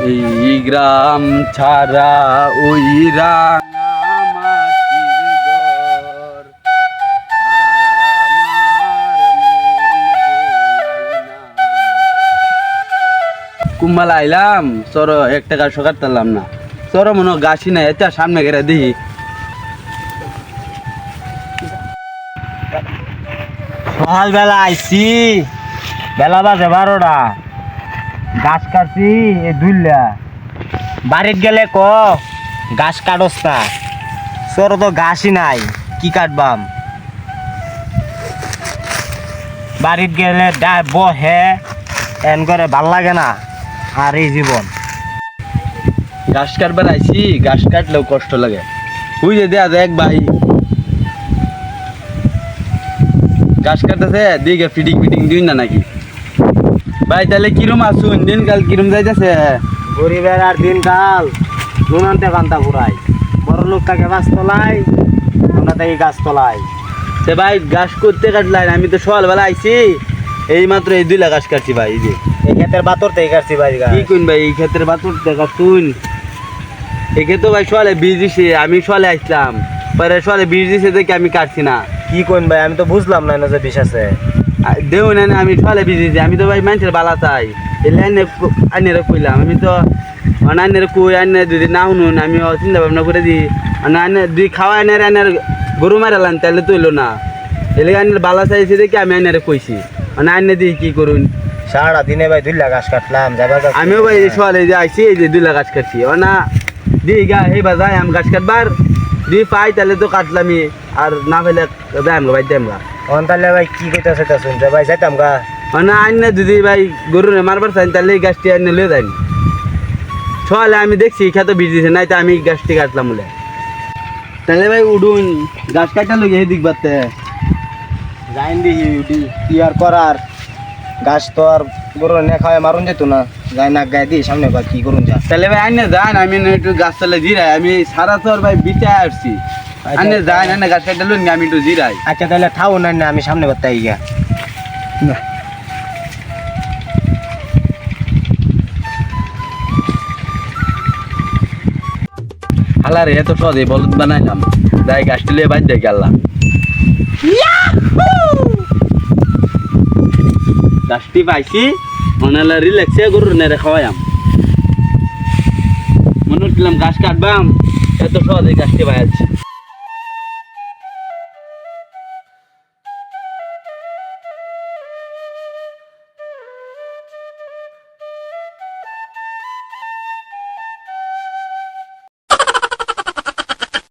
এই গ্রাম ছাড়া ওই রাঙা মাটির ঘর আমার কুম্বাল আইলাম চর 1 টাকা সকার তারলাম না চর মনে গাছি না এটা সামনে গেলে দিই সকালবেলা আইছি বেলা বাজে 12টা গাছ কাটছি এই দুইলা বাড়িত গেলে গাছ কাটস না তোর তো গাছই নাই কি কাটবাম বাড়িত গেলে বহে এন করে ভাল লাগে না আর এই জীবন গাছ কাটবার আইছি গাছ কাটলেও কষ্ট লাগে ওই যে দেয়া দেখ ভাই গাছ কাটতেছে দিকে ফিটিং ফিটিং দিন না নাকি ভাই তাহলে কিরম আসুন দিনকাল কিরম যাইতেছে গরিবের আর দিনকাল নুনান্তে কান্তা ঘুরাই বড় লোক তাকে গাছ তোলাই আমরা তাকে গাছ তোলাই সে ভাই গাছ করতে কাটলাই আমি তো সকালবেলা আইছি এই মাত্র এই 2 লাখ গাছ কাটছি ভাই এই যে এই ক্ষেতের বাতর থেকে কাটছি ভাই কি কইন ভাই এই ক্ষেত্রে বাতুর দেখা শুন এই ক্ষেত্রে ভাই সকালে বীজ দিছে আমি সকালে আসলাম পরে সকালে বীজ দিছে দেখে আমি কাটছি না কি কইন ভাই আমি তো বুঝলাম না যে বিষ আছে দেও না আমি সকালে বীজ দিছি আমি তো ভাই মানুষের বালা চাই এই লাইনে আইনের কইলাম আমি তো আইনের কই আইনে যদি না শুনুন আমি চিন্তা ভাবনা করে দিই আইনে দুই খাওয়া আইনের আইনের গরু মারালাম তাহলে তুইলো না এলে আইনের বালা চাইছে দেখে আমি আইনের কইছি আইনে দিয়ে কি করুন সারা দিনে ভাই 2 লাখ গাছ কাটলাম যাবার আমিও ভাই সকালে যে আইছি এই যে 2 লাখ গাছ কাটছি না দি গা এই বাজায় আমি গাছ কাটবার দি পাই তাহলে তো কাটলামই আর না পেলে যাইম ভাই যাইম গা তাহলে ভাই কি কইতাছে তা শুনছে ভাই যাইতাম গা না আইনে যদি ভাই গরু মারবার চাই তাহলে এই গাছটি আইনে লিয়ে যাই সকালে আমি দেখছি খেতে বীজ দিছে নাই তো আমি গাছটি কাটলাম বলে তাহলে ভাই উডুন গাছ কাটা লোক এই দিক বাতে যাইন দিহি উডি কি আর করার গাছ তো আর গরু না খাওয়ায় মারুন যেত না যাই না গায়ে দিই সামনে বা কি করুন যা তাহলে ভাই আইনে যান আমি একটু গাছ তলে জিরাই আমি সারা তোর ভাই বিচায় আসছি আইনে যান আইনে গাছ কাটা লুন আমি একটু জিরাই আচ্ছা তাহলে থাও না আমি সামনে বাত্তাই গিয়া হালারে এত সহজে বলদ বানাইলাম যাই গাছটি লিয়ে বাদ দিয়ে গেলাম গাছটি পাইছি মনে হলো রিল্যাক্সে গরু নেড়ে খাওয়াইম মনে হচ্ছিলাম গাছ কাটবাম এত সহজে গাছটি পাইছি